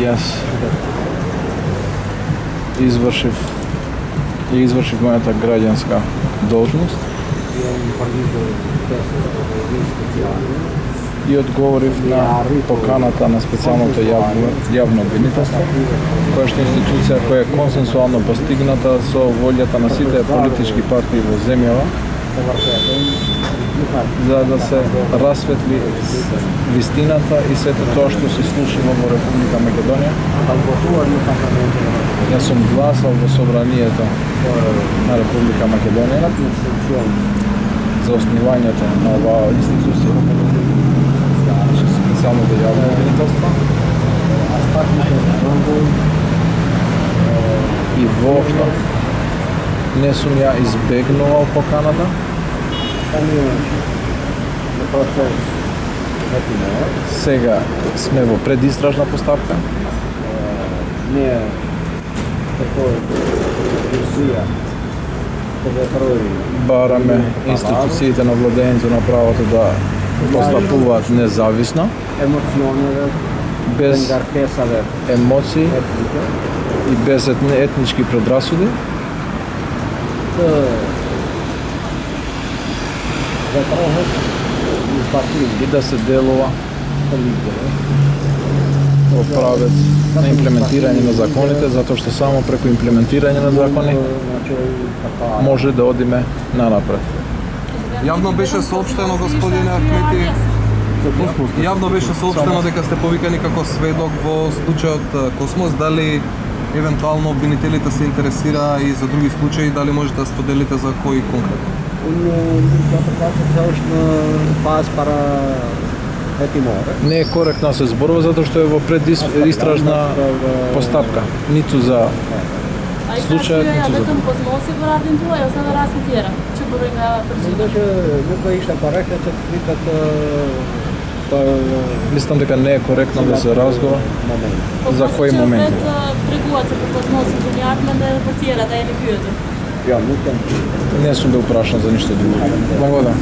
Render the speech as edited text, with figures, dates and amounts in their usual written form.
Јас извршив мојата граѓанска должност и одговорив на поканата на специјалното јавно обвинителство, која што институција која е консенсуално постигната со волјата на сите политички партии во земјава, за да се расветли вистината и сето тоа што се случило во Република Македонија. Јас сум гласал во собранието на Република Македонија за основањето на оваа институција, специјалното јавно обвинителство, и воопшто не сум ја избегнувал поканата. Сега сме во предистражна постапка. Бараме институциите на владењето на правото да постапуваат независно, без емоции и без етнички предрасуди. И да се делува во правец на имплементирање на законите, затоа што само преку имплементирање на закони може да одиме нанапред. Јавно беше соопштено, господине Ахмети, јавно беше соопштено дека сте повикани како сведок во случајот Космос. Дали евентуално обвинителите се интересира и за други случаи, дали можете да споделите за кои конкретно? Не е коректно да се зборува затоа што е во предистражна постапка, ниту за случајот, ниту за Vetëm Kosmosi për ardhin tuaj ose edhe raste tjera që burojnë nga përgjigjet? Nuk do ishte korrekte që të flitet Мислам дека не е коректно да се разговара за кои моменти. Treguat se për Kosmosin të një ardhmen edhe për tjera da jeni pyetur. jo, nuk kam Не сум бил прашан за ништо друго. Благодарам.